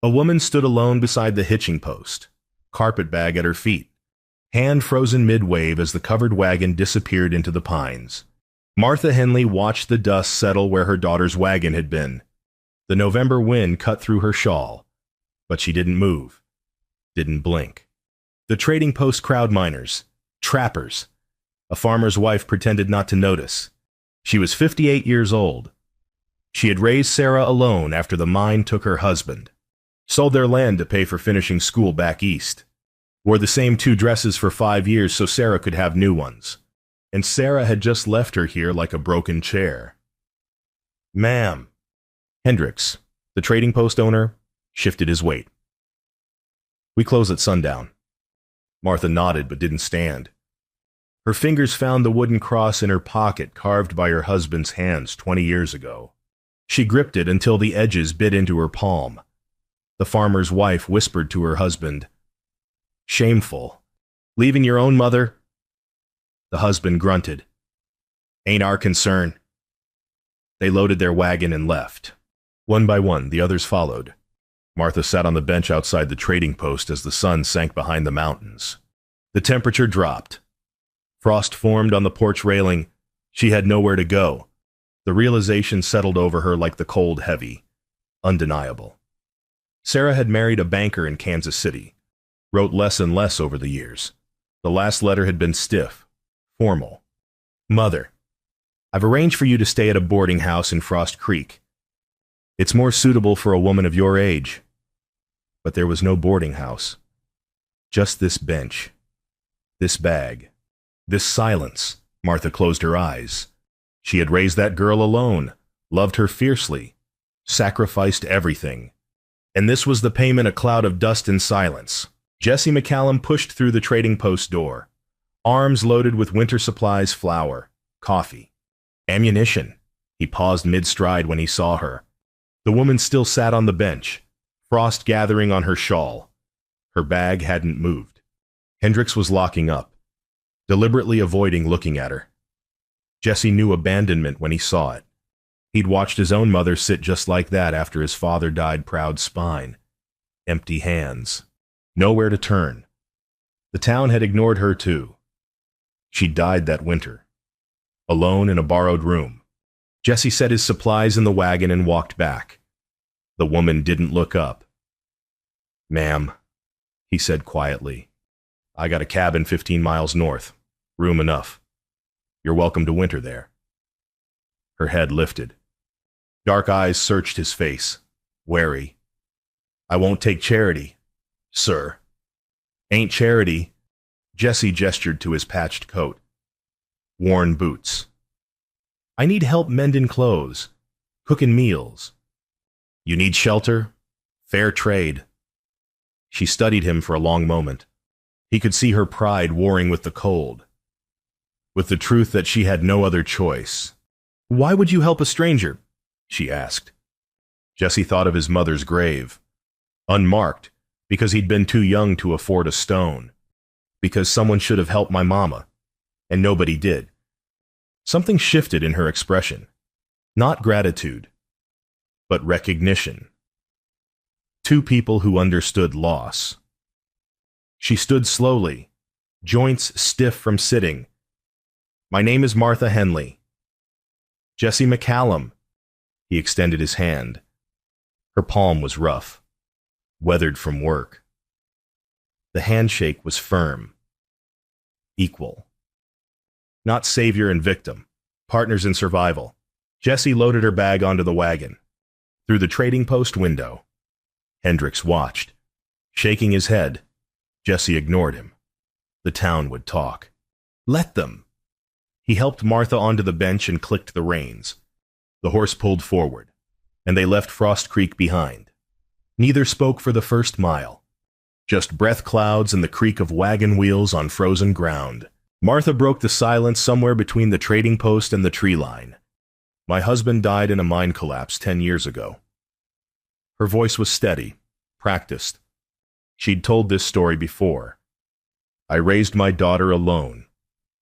A woman stood alone beside the hitching post, carpet bag at her feet, hand frozen mid-wave as the covered wagon disappeared into the pines. Martha Henley watched the dust settle where her daughter's wagon had been. The November wind cut through her shawl, but she didn't move, didn't blink. The trading post crowd miners, trappers. A farmer's wife pretended not to notice. She was 58 years old. She had raised Sarah alone after the mine took her husband. Sold their land to pay for finishing school back east. Wore the same 2 dresses for 5 years so Sarah could have new ones. And Sarah had just left her here like a broken chair. Ma'am. Hendricks, the trading post owner, shifted his weight. We close at sundown. Martha nodded but didn't stand. Her fingers found the wooden cross in her pocket carved by her husband's hands 20 years ago. She gripped it until the edges bit into her palm. The farmer's wife whispered to her husband, "Shameful. Leaving your own mother?" The husband grunted, "Ain't our concern." They loaded their wagon and left. One by one, the others followed. Martha sat on the bench outside the trading post as the sun sank behind the mountains. The temperature dropped. Frost formed on the porch railing. She had nowhere to go. The realization settled over her like the cold heavy, undeniable. Sarah had married a banker in Kansas City, wrote less and less over the years. The last letter had been stiff, formal. "Mother, I've arranged for you to stay at a boarding house in Frost Creek. It's more suitable for a woman of your age." But there was no boarding house. Just this bench, this bag, this silence. Martha closed her eyes. She had raised that girl alone, loved her fiercely, sacrificed everything. And this was the payment, a cloud of dust and silence. Jesse McCallum pushed through the trading post door, arms loaded with winter supplies, flour, coffee, ammunition. He paused mid-stride when he saw her. The woman still sat on the bench, frost gathering on her shawl. Her bag hadn't moved. Hendricks was locking up, deliberately avoiding looking at her. Jesse knew abandonment when he saw it. He'd watched his own mother sit just like that after his father died, proud spine, empty hands, nowhere to turn. The town had ignored her too. She died that winter, alone in a borrowed room. Jesse set his supplies in the wagon and walked back. The woman didn't look up. "Ma'am," he said quietly, "I got a cabin 15 miles north. Room enough. You're welcome to winter there." Her head lifted. Dark eyes searched his face, wary. "I won't take charity, sir." "Ain't charity." Jesse gestured to his patched coat. "Worn boots." "I need help mending clothes, cooking meals." "You need shelter? Fair trade." She studied him for a long moment. He could see her pride warring with the cold, with the truth that she had no other choice. "Why would you help a stranger?" she asked. Jesse thought of his mother's grave, unmarked, because he'd been too young to afford a stone, because someone should have helped my mama, and nobody did. Something shifted in her expression. Not gratitude, but recognition. 2 people who understood loss. She stood slowly, joints stiff from sitting. "My name is Martha Henley." "Jesse McCallum." He extended his hand. Her palm was rough, weathered from work. The handshake was firm, equal. Not savior and victim, partners in survival. Jesse loaded her bag onto the wagon. Through the trading post window, Hendricks watched. Shaking his head, Jesse ignored him. The town would talk. Let them. He helped Martha onto the bench and clicked the reins. The horse pulled forward, and they left Frost Creek behind. Neither spoke for the first mile. Just breath clouds and the creak of wagon wheels on frozen ground. Martha broke the silence somewhere between the trading post and the tree line. "My husband died in a mine collapse 10 years ago." Her voice was steady, practiced. She'd told this story before. "I raised my daughter alone,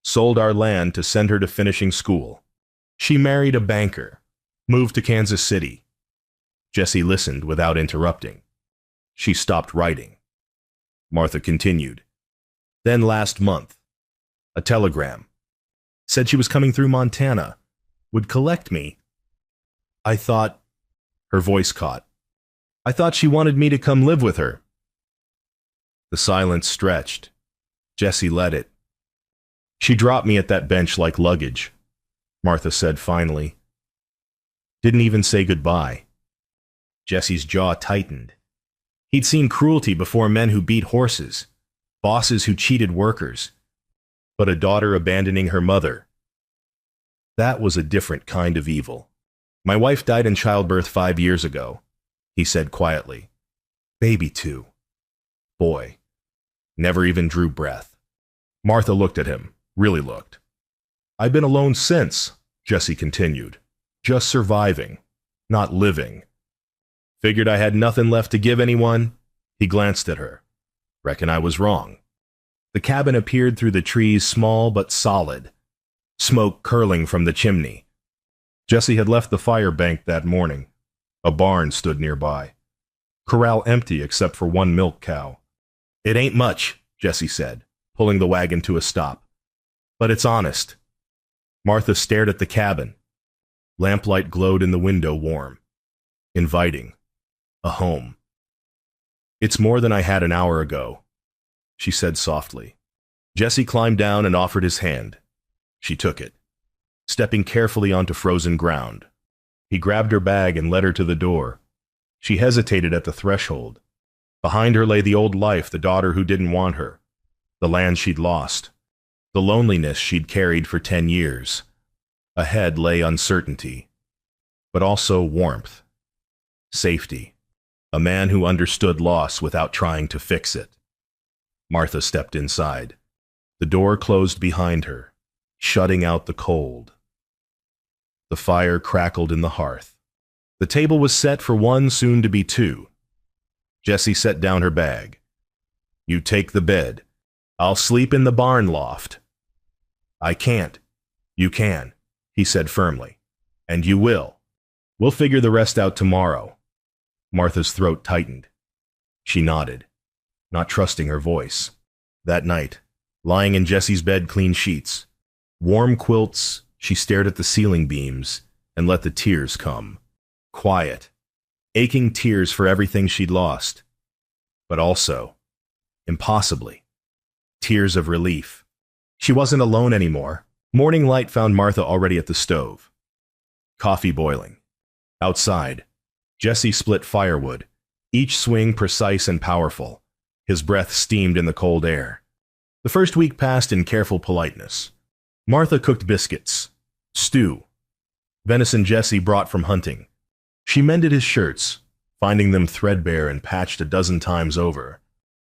sold our land to send her to finishing school. She married a banker, moved to Kansas City." Jesse listened without interrupting. She stopped writing. Martha continued. Then last month, a telegram. Said she was coming through Montana. Would collect me. I thought, her voice caught. I thought she wanted me to come live with her. The silence stretched. Jessie let it. She dropped me at that bench like luggage, Martha said finally. Didn't even say goodbye. Jessie's jaw tightened. He'd seen cruelty before, men who beat horses, bosses who cheated workers, but a daughter abandoning her mother. That was a different kind of evil. My wife died in childbirth 5 years ago, he said quietly. Baby too. Boy. Never even drew breath. Martha looked at him, really looked. I've been alone since, Jessie continued. Just surviving, not living. Figured I had nothing left to give anyone. He glanced at her. Reckon I was wrong. The cabin appeared through the trees, small but solid, smoke curling from the chimney. Jessie had left the fire bank that morning. A barn stood nearby. Corral empty except for one milk cow. It ain't much, Jessie said, pulling the wagon to a stop. But it's honest. Martha stared at the cabin. Lamplight glowed in the window, warm, inviting. A home. It's more than I had an hour ago, she said softly. Jessie climbed down and offered his hand. She took it, stepping carefully onto frozen ground. He grabbed her bag and led her to the door. She hesitated at the threshold. Behind her lay the old life, the daughter who didn't want her, the land she'd lost, the loneliness she'd carried for 10 years. Ahead lay uncertainty, but also warmth, safety, a man who understood loss without trying to fix it. Martha stepped inside. The door closed behind her, shutting out the cold. The fire crackled in the hearth. The table was set for one, soon to be two. Jessie set down her bag. You take the bed. I'll sleep in the barn loft. I can't. You can, he said firmly. And you will. We'll figure the rest out tomorrow. Martha's throat tightened. She nodded, not trusting her voice. That night, lying in Jessie's bed, clean sheets, warm quilts, she stared at the ceiling beams and let the tears come. Quiet, aching tears for everything she'd lost. But also, impossibly, tears of relief. She wasn't alone anymore. Morning light found Martha already at the stove. Coffee boiling. Outside, Jessie split firewood, each swing precise and powerful. His breath steamed in the cold air. The first week passed in careful politeness. Martha cooked biscuits, stew, venison Jessie brought from hunting. She mended his shirts, finding them threadbare and patched a dozen times over.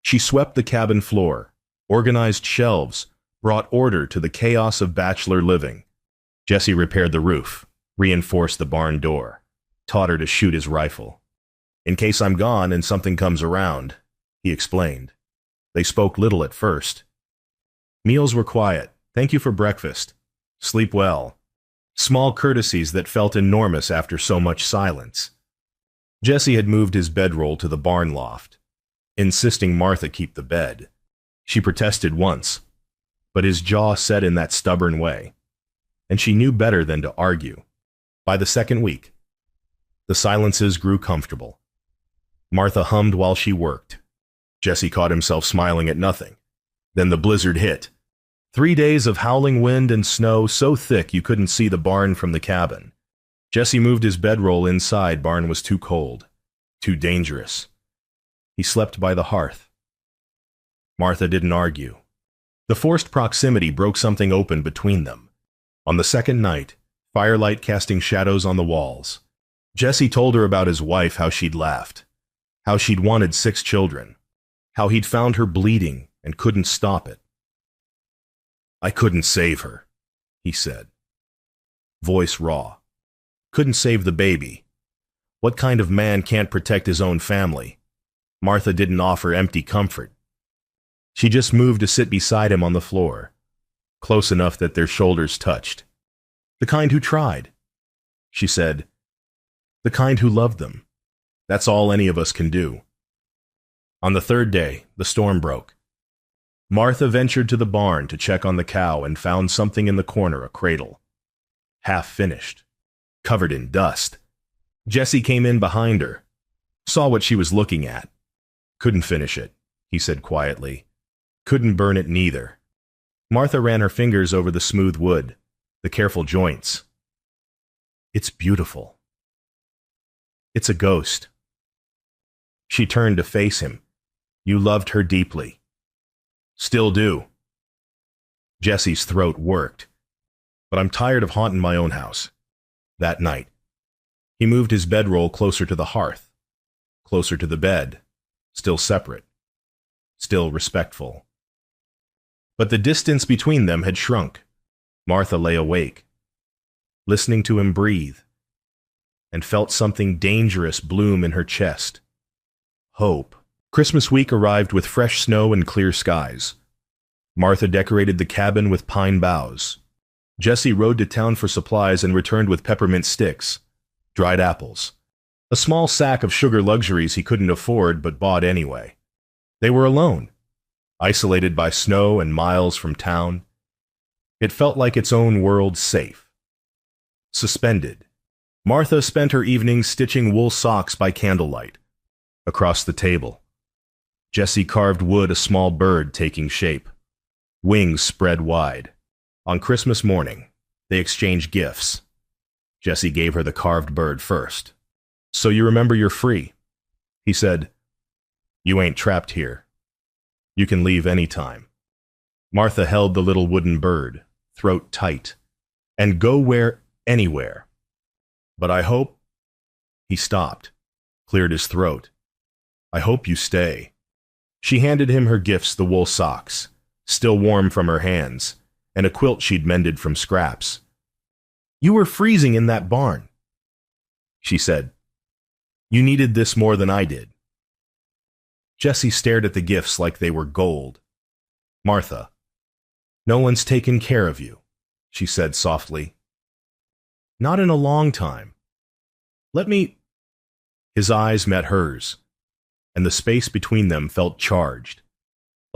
She swept the cabin floor, organized shelves, brought order to the chaos of bachelor living. Jessie repaired the roof, reinforced the barn door, taught her to shoot his rifle. In case I'm gone and something comes around, he explained. They spoke little at first. Meals were quiet. Thank you for breakfast. Sleep well. Small courtesies that felt enormous after so much silence. Jessie had moved his bedroll to the barn loft, insisting Martha keep the bed. She protested once, but his jaw set in that stubborn way, and she knew better than to argue. By the second week, the silences grew comfortable. Martha hummed while she worked. Jessie caught himself smiling at nothing. Then the blizzard hit. 3 days of howling wind and snow so thick you couldn't see the barn from the cabin. Jessie moved his bedroll inside. Barn was too cold, too dangerous. He slept by the hearth. Martha didn't argue. The forced proximity broke something open between them. On the second night, firelight casting shadows on the walls, Jessie told her about his wife, how she'd laughed, how she'd wanted 6 children, how he'd found her bleeding and couldn't stop it. I couldn't save her, he said. Voice raw. Couldn't save the baby. What kind of man can't protect his own family? Martha didn't offer empty comfort. She just moved to sit beside him on the floor, close enough that their shoulders touched. The kind who tried, she said. The kind who loved them. That's all any of us can do. On the third day, the storm broke. Martha ventured to the barn to check on the cow and found something in the corner, a cradle. Half finished, covered in dust. Jesse came in behind her, saw what she was looking at. Couldn't finish it, he said quietly. Couldn't burn it neither. Martha ran her fingers over the smooth wood, the careful joints. It's beautiful. It's a ghost. She turned to face him. You loved her deeply. Still do. Jesse's throat worked. But I'm tired of haunting my own house. That night, he moved his bedroll closer to the hearth, closer to the bed, still separate, still respectful. But the distance between them had shrunk. Martha lay awake, listening to him breathe, and felt something dangerous bloom in her chest. Hope. Christmas week arrived with fresh snow and clear skies. Martha decorated the cabin with pine boughs. Jesse rode to town for supplies and returned with peppermint sticks, dried apples, a small sack of sugar luxuries he couldn't afford but bought anyway. They were alone, isolated by snow and miles from town. It felt like its own world, safe, suspended. Martha spent her evenings stitching wool socks by candlelight. Across the table, Jesse carved wood, a small bird taking shape, wings spread wide. On Christmas morning, they exchanged gifts. Jesse gave her the carved bird first. So you remember you're free. He said, you ain't trapped here. You can leave any time. Martha held the little wooden bird, throat tight, and go where, anywhere. But I hope... He stopped, cleared his throat. I hope you stay. She handed him her gifts, the wool socks, still warm from her hands, and a quilt she'd mended from scraps. You were freezing in that barn, she said. You needed this more than I did. Jesse stared at the gifts like they were gold. Martha, no one's taken care of you, she said softly. Not in a long time. Let me... His eyes met hers, and the space between them felt charged,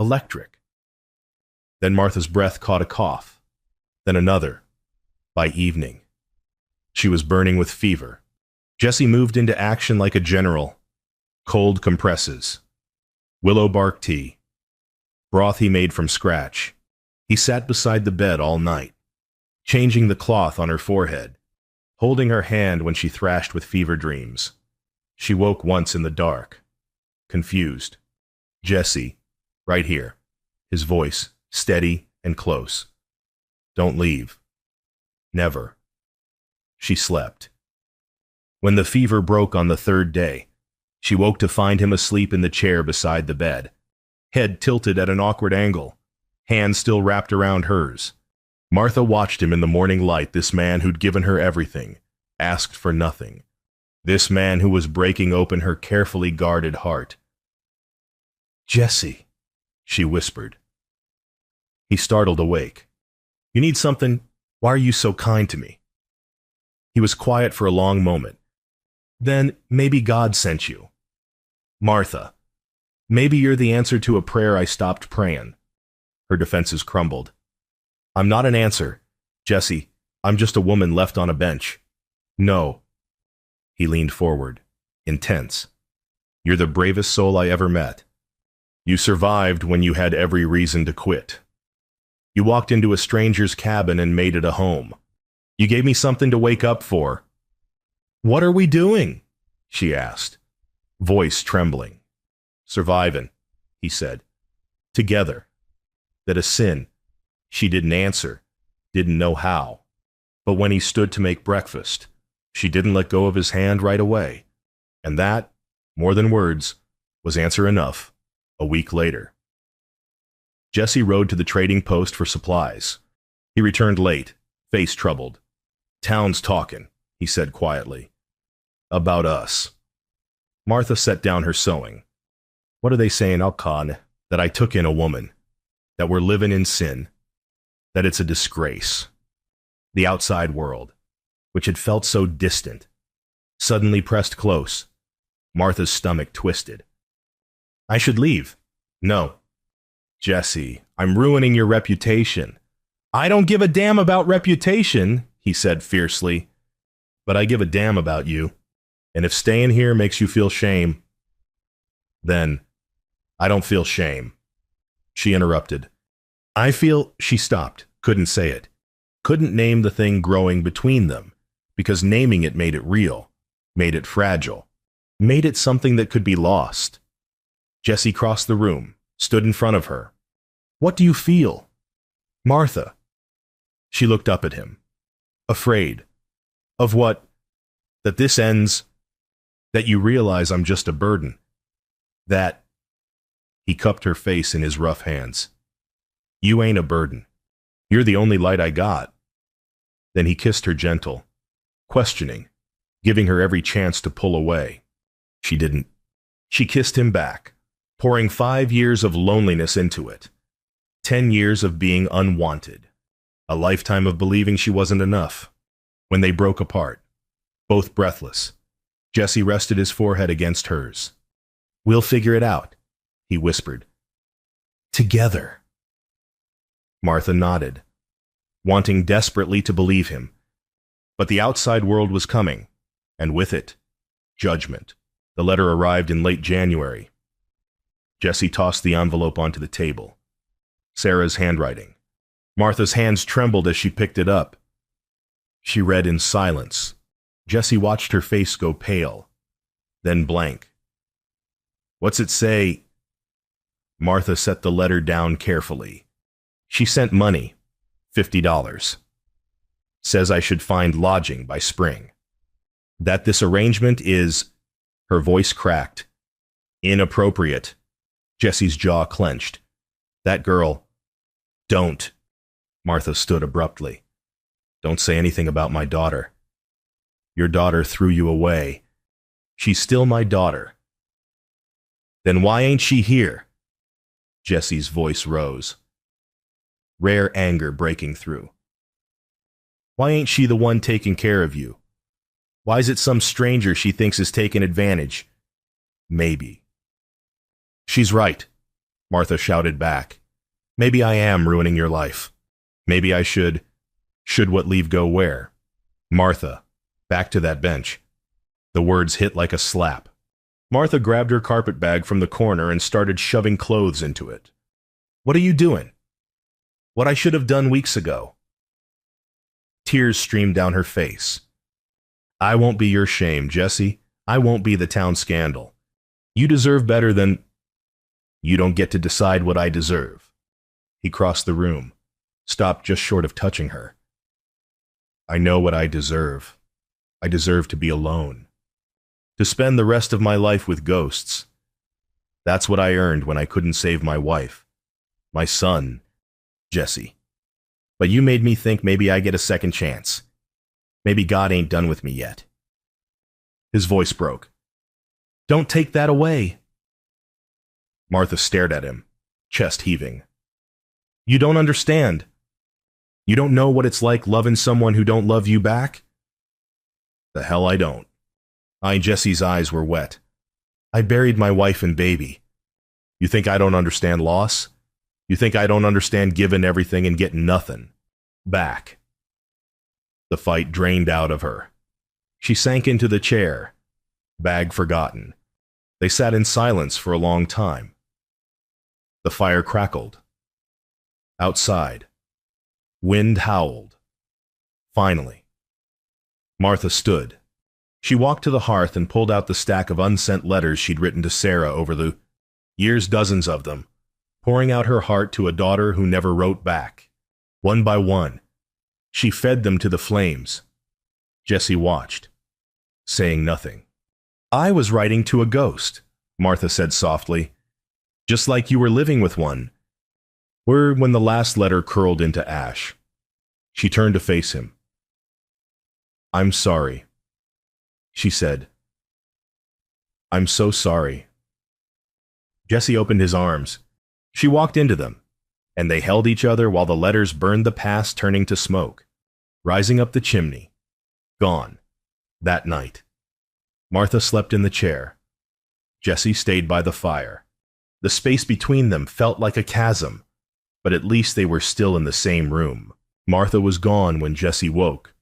electric. Then Martha's breath caught a cough, then another. By evening, she was burning with fever. Jesse moved into action like a general. Cold compresses, willow bark tea, broth he made from scratch. He sat beside the bed all night, changing the cloth on her forehead, holding her hand when she thrashed with fever dreams. She woke once in the dark, confused. Jesse, right here, his voice steady and close. Don't leave. Never. She slept. When the fever broke on the third day, she woke to find him asleep in the chair beside the bed, head tilted at an awkward angle, hands still wrapped around hers. Martha watched him in the morning light, this man who'd given her everything, asked for nothing. This man who was breaking open her carefully guarded heart. Jesse, she whispered. He startled awake. You need something? Why are you so kind to me? He was quiet for a long moment. Then maybe God sent you. Martha, maybe you're the answer to a prayer I stopped praying. Her defenses crumbled. I'm not an answer, Jesse. I'm just a woman left on a bench. No. He leaned forward, intense. You're the bravest soul I ever met. You survived when you had every reason to quit. You walked into a stranger's cabin and made it a home. You gave me something to wake up for. What are we doing? She asked, voice trembling. Surviving, he said. Together. That a sin. She didn't answer, didn't know how. But when he stood to make breakfast, she didn't let go of his hand right away. And that, more than words, was answer enough a week later. Jesse rode to the trading post for supplies. He returned late, face troubled. Town's talking, he said quietly. About us. Martha set down her sewing. What are they saying, Alcon? That I took in a woman. That we're living in sin. That it's a disgrace. The outside world, which had felt so distant, suddenly pressed close. Martha's stomach twisted. I should leave. No. Jesse, I'm ruining your reputation. I don't give a damn about reputation, he said fiercely. But I give a damn about you. And if staying here makes you feel shame, then I don't feel shame. She interrupted. She stopped, couldn't say it. Couldn't name the thing growing between them, because naming it made it real, made it fragile, made it something that could be lost. Jesse crossed the room, stood in front of her. What do you feel? Martha. She looked up at him. Afraid. Of what? That this ends. That you realize I'm just a burden. That. He cupped her face in his rough hands. You ain't a burden. You're the only light I got. Then he kissed her gentle, questioning, giving her every chance to pull away. She didn't. She kissed him back, pouring 5 years of loneliness into it. 10 years of being unwanted. A lifetime of believing she wasn't enough. When they broke apart, both breathless, Jesse rested his forehead against hers. We'll figure it out, he whispered. Together. Martha nodded, wanting desperately to believe him. But the outside world was coming, and with it, judgment. The letter arrived in late January. Jesse tossed the envelope onto the table. Sarah's handwriting. Martha's hands trembled as she picked it up. She read in silence. Jesse watched her face go pale, then blank. What's it say? Martha set the letter down carefully. She sent money, $50. Says I should find lodging by spring. That this arrangement is, her voice cracked, inappropriate. Jesse's jaw clenched. That girl, don't. Martha stood abruptly. Don't say anything about my daughter. Your daughter threw you away. She's still my daughter. Then why ain't she here? Jesse's voice rose. Rare anger breaking through. Why ain't she the one taking care of you? Why is it some stranger she thinks is taking advantage? Maybe. She's right, Martha shouted back. Maybe I am ruining your life. Maybe I should what leave go where? Martha, back to that bench. The words hit like a slap. Martha grabbed her carpet bag from the corner and started shoving clothes into it. What are you doing? What I should have done weeks ago. Tears streamed down her face. I won't be your shame, Jesse. I won't be the town scandal. You deserve better than... You don't get to decide what I deserve. He crossed the room, stopped just short of touching her. I know what I deserve. I deserve to be alone. To spend the rest of my life with ghosts. That's what I earned when I couldn't save my wife. My son, Jesse. But you made me think maybe I get a second chance. Maybe God ain't done with me yet. His voice broke. Don't take that away. Martha stared at him, chest heaving. You don't understand. You don't know what it's like loving someone who don't love you back? The hell I don't. Jesse's eyes were wet. I buried my wife and baby. You think I don't understand loss? You think I don't understand giving everything and getting nothing back? The fight drained out of her. She sank into the chair, bag forgotten. They sat in silence for a long time. The fire crackled. Outside, wind howled. Finally, Martha stood. She walked to the hearth and pulled out the stack of unsent letters she'd written to Sarah over the years, dozens of them, pouring out her heart to a daughter who never wrote back. One by one, she fed them to the flames. Jesse watched, saying nothing. I was writing to a ghost, Martha said softly, just like you were living with one. When the last letter curled into ash. She turned to face him. I'm sorry, she said. I'm so sorry. Jesse opened his arms. She walked into them, and they held each other while the letters burned the past, turning to smoke, rising up the chimney. Gone. That night. Martha slept in the chair. Jesse stayed by the fire. The space between them felt like a chasm, but at least they were still in the same room. Martha was gone when Jesse woke.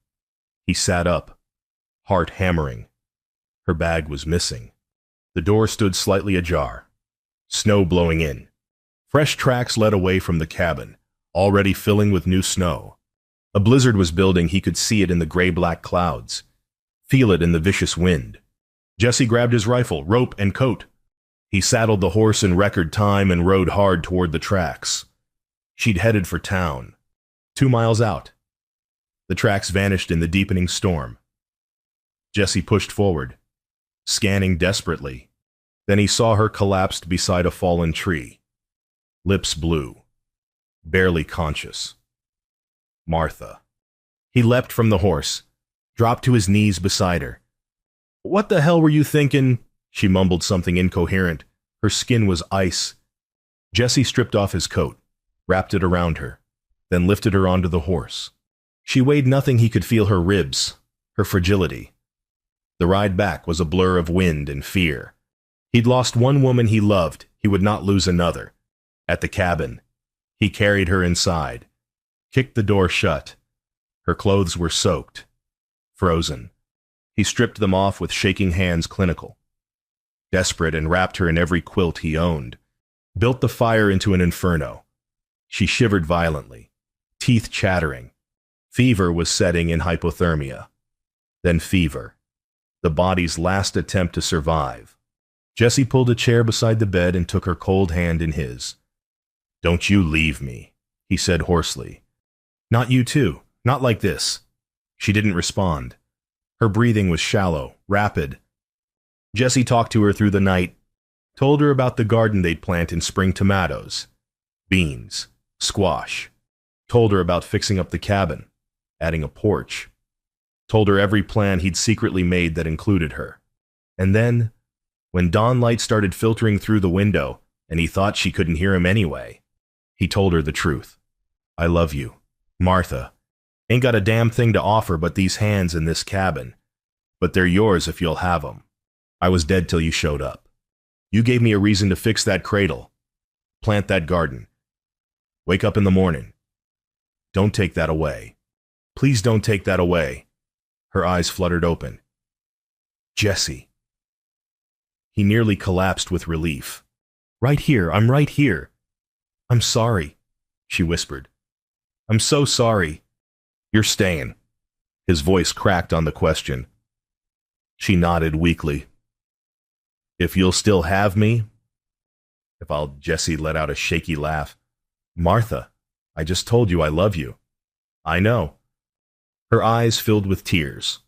He sat up, heart hammering. Her bag was missing. The door stood slightly ajar, snow blowing in. Fresh tracks led away from the cabin, already filling with new snow. A blizzard was building. He could see it in the gray-black clouds, feel it in the vicious wind. Jesse grabbed his rifle, rope, and coat. He saddled the horse in record time and rode hard toward the tracks. She'd headed for town. 2 miles out. The tracks vanished in the deepening storm. Jesse pushed forward, scanning desperately. Then he saw her collapsed beside a fallen tree, lips blue, barely conscious. Martha. He leapt from the horse, dropped to his knees beside her. "What the hell were you thinking?" She mumbled something incoherent. Her skin was ice. Jesse stripped off his coat, wrapped it around her, then lifted her onto the horse. She weighed nothing. He could feel her ribs, her fragility. The ride back was a blur of wind and fear. He'd lost one woman he loved. He would not lose another. At the cabin, he carried her inside, kicked the door shut. Her clothes were soaked, frozen. He stripped them off with shaking hands, clinical. Desperate, and wrapped her in every quilt he owned. Built the fire into an inferno. She shivered violently, teeth chattering. Fever was setting in, hypothermia. Then fever. The body's last attempt to survive. Jesse pulled a chair beside the bed and took her cold hand in his. "Don't you leave me," he said hoarsely. "Not you too. Not like this." She didn't respond. Her breathing was shallow, rapid. Jesse talked to her through the night, told her about the garden they'd plant in spring, tomatoes, beans, squash. Told her about fixing up the cabin, adding a porch. Told her every plan he'd secretly made that included her. And then, when dawn light started filtering through the window and he thought she couldn't hear him anyway, he told her the truth. "I love you, Martha. Ain't got a damn thing to offer but these hands in this cabin, but they're yours if you'll have 'em. I was dead till you showed up. You gave me a reason to fix that cradle, plant that garden, wake up in the morning. Don't take that away. Please don't take that away." Her eyes fluttered open. "Jesse." He nearly collapsed with relief. "Right here, I'm right here." "I'm sorry," she whispered. "I'm so sorry." "You're staying." His voice cracked on the question. She nodded weakly. "If you'll still have me?" "If I'll..." Jesse let out a shaky laugh. "Martha, I just told you I love you." "I know." Her eyes filled with tears.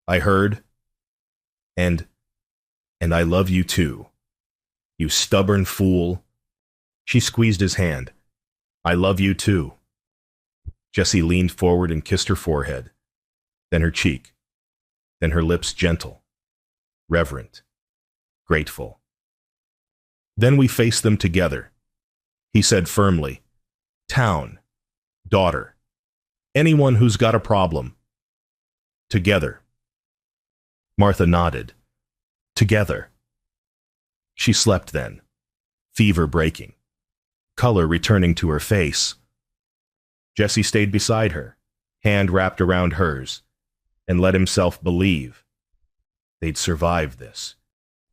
"I heard. And I love you too. You stubborn fool." She squeezed his hand. "I love you too." Jesse leaned forward and kissed her forehead, then her cheek, then her lips, gentle, reverent, grateful. "Then we faced them together," he said firmly. "Town, daughter, anyone who's got a problem. Together." Martha nodded. "Together." She slept then, fever breaking, color returning to her face. Jesse stayed beside her, hand wrapped around hers, and let himself believe they'd survive this.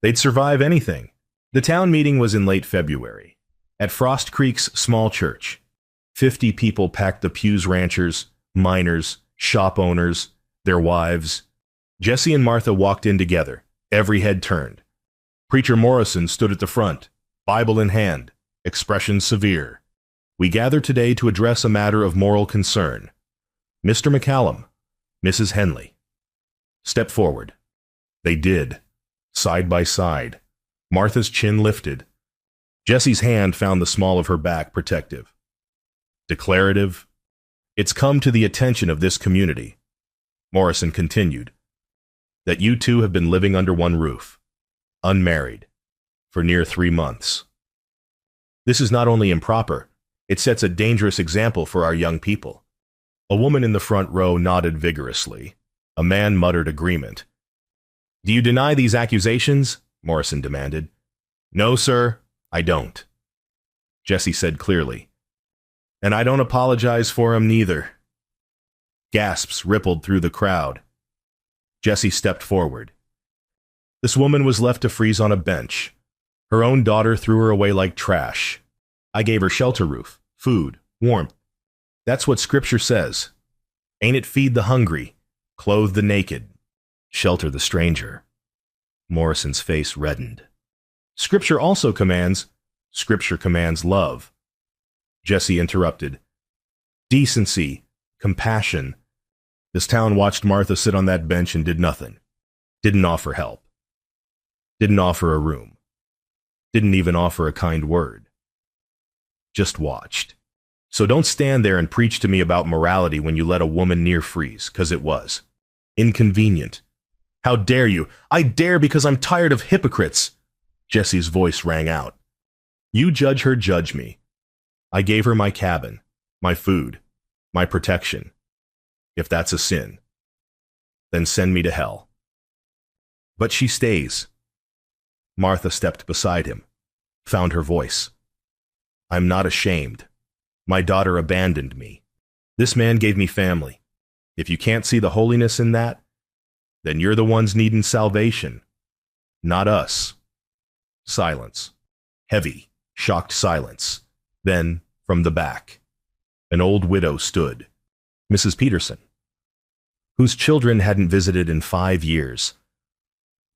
They'd survive anything. The town meeting was in late February, at Frost Creek's small church. 50 people packed the pews, ranchers, miners, shop owners, their wives. Jesse and Martha walked in together, every head turned. Preacher Morrison stood at the front, Bible in hand, expression severe. "We gather today to address a matter of moral concern. Mr. McCallum, Mrs. Henley, step forward." They did, side by side. Martha's chin lifted. Jesse's hand found the small of her back, protective. Declarative. "It's come to the attention of this community," Morrison continued, "that you two have been living under one roof, unmarried, for near 3 months. This is not only improper, it sets a dangerous example for our young people." A woman in the front row nodded vigorously. A man muttered agreement. "Do you deny these accusations?" Morrison demanded. "No, sir. I don't, Jesse said clearly. And I don't apologize for him neither. Gasps rippled through the crowd. Jesse stepped forward. This woman was left to freeze on a bench. Her own daughter threw her away like trash. I gave her shelter roof, food, warmth. That's what Scripture says. Ain't it feed the hungry, clothe the naked, shelter the stranger? Morrison's face reddened. Scripture commands love. Jesse interrupted. Decency, compassion. This town watched Martha sit on that bench and did nothing. Didn't offer help. Didn't offer a room. Didn't even offer a kind word. Just watched. So don't stand there and preach to me about morality when you let a woman near freeze, 'cause it was. Inconvenient. How dare you? I dare because I'm tired of hypocrites. Jesse's voice rang out. You judge her, judge me. I gave her my cabin, my food, my protection. If that's a sin, then send me to hell. But she stays. Martha stepped beside him, found her voice. I'm not ashamed. My daughter abandoned me. This man gave me family. If you can't see the holiness in that, then you're the ones needing salvation, not us. Silence. Heavy, shocked silence. Then, from the back, an old widow stood, Mrs. Peterson, whose children hadn't visited in 5 years.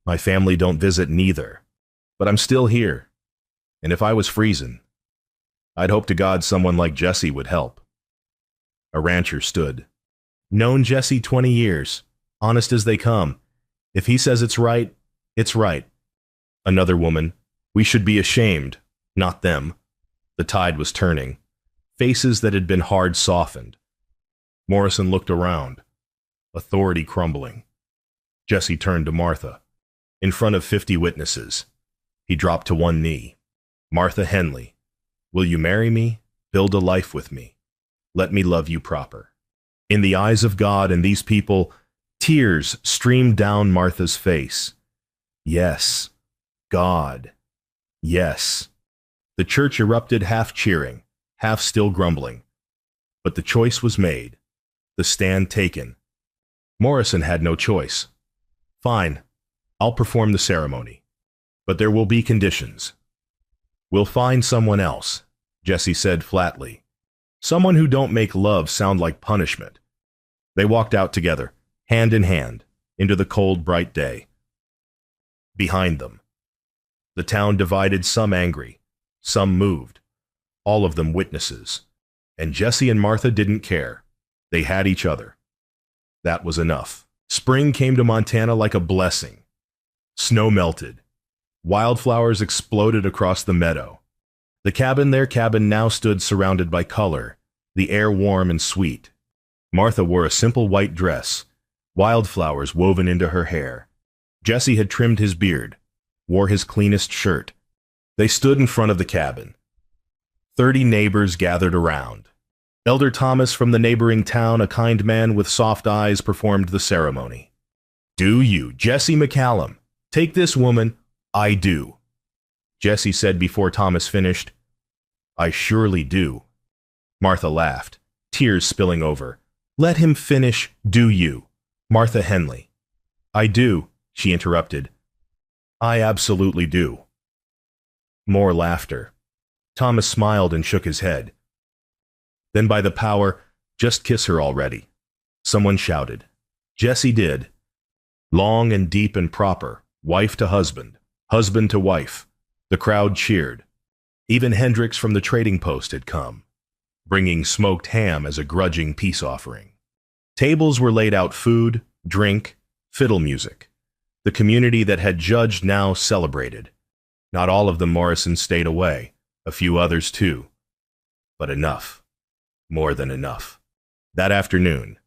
My family don't visit neither, but I'm still here, and if I was freezing, I'd hope to God someone like Jesse would help. A rancher stood. Known Jesse 20 years, honest as they come. If he says it's right, it's right. Another woman. We should be ashamed, not them. The tide was turning. Faces that had been hard softened. Morrison looked around. Authority crumbling. Jesse turned to Martha. In front of 50 witnesses, he dropped to one knee. Martha Henley, will you marry me? Build a life with me. Let me love you proper. In the eyes of God and these people, tears streamed down Martha's face. Yes, God. Yes. The church erupted, half cheering, half still grumbling. But the choice was made. The stand taken. Morrison had no choice. Fine, I'll perform the ceremony. But there will be conditions. We'll find someone else, Jesse said flatly. Someone who don't make love sound like punishment. They walked out together, hand in hand, into the cold, bright day. Behind them, the town divided, some angry, some moved, all of them witnesses. And Jesse and Martha didn't care. They had each other. That was enough. Spring came to Montana like a blessing. Snow melted. Wildflowers exploded across the meadow. Their cabin now stood surrounded by color, the air warm and sweet. Martha wore a simple white dress, wildflowers woven into her hair. Jesse had trimmed his beard, wore his cleanest shirt. They stood in front of the cabin. 30 neighbors gathered around. Elder Thomas from the neighboring town, a kind man with soft eyes, performed the ceremony. Do you, Jesse McCallum, take this woman? I do. Jesse said before Thomas finished. I surely do. Martha laughed, tears spilling over. Let him finish, do you? Martha Henley. I do, she interrupted. I absolutely do. More laughter. Thomas smiled and shook his head. Then by the power, just kiss her already. Someone shouted. Jesse did. Long and deep and proper, wife to husband, husband to wife. The crowd cheered. Even Hendricks from the trading post had come, bringing smoked ham as a grudging peace offering. Tables were laid out, food, drink, fiddle music. The community that had judged now celebrated. Not all of the Morrisons stayed away, a few others too. But enough. More than enough. That afternoon,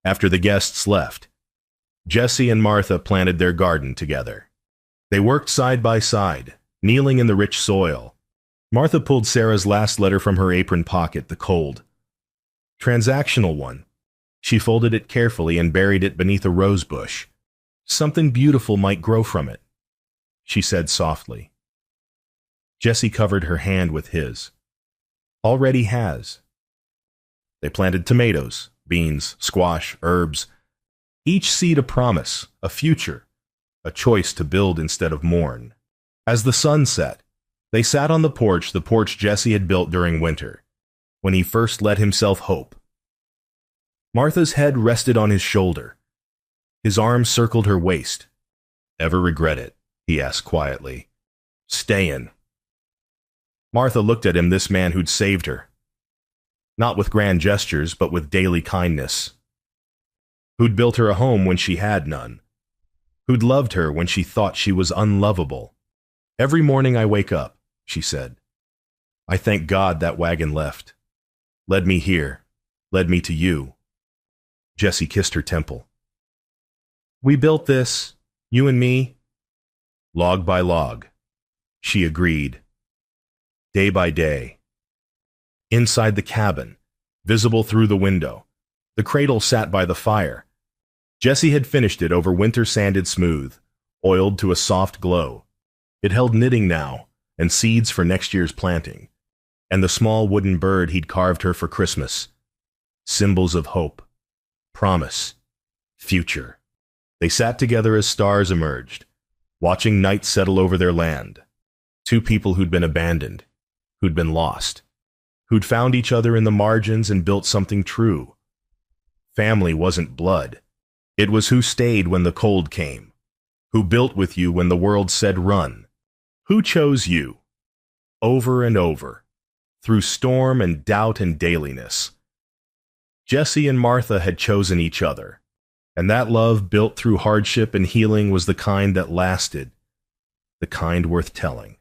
after the guests left, Jesse and Martha planted their garden together. They worked side by side, kneeling in the rich soil. Martha pulled Sarah's last letter from her apron pocket, the cold, transactional one. She folded it carefully and buried it beneath a rose bush. Something beautiful might grow from it, she said softly. Jessie covered her hand with his. Already has. They planted tomatoes, beans, squash, herbs. Each seed a promise, a future, a choice to build instead of mourn. As the sun set, they sat on the porch Jessie had built during winter, when he first let himself hope. Martha's head rested on his shoulder. His arm circled her waist. Ever regret it? He asked quietly. Stayin'. Martha looked at him, this man who'd saved her. Not with grand gestures, but with daily kindness. Who'd built her a home when she had none. Who'd loved her when she thought she was unlovable. Every morning I wake up, she said. I thank God that wagon left. Led me here. Led me to you. Jessie kissed her temple. We built this, you and me. Log by log. She agreed. Day by day. Inside the cabin, visible through the window, the cradle sat by the fire. Jessie had finished it over winter sanded smooth, oiled to a soft glow. It held knitting now, and seeds for next year's planting, and the small wooden bird he'd carved her for Christmas. Symbols of hope, promise, future. They sat together as stars emerged, watching night settle over their land. Two people who'd been abandoned, who'd been lost, who'd found each other in the margins and built something true. Family wasn't blood. It was who stayed when the cold came, who built with you when the world said run, who chose you, over and over, through storm and doubt and dailiness. Jessie and Martha had chosen each other, and that love built through hardship and healing was the kind that lasted, the kind worth telling.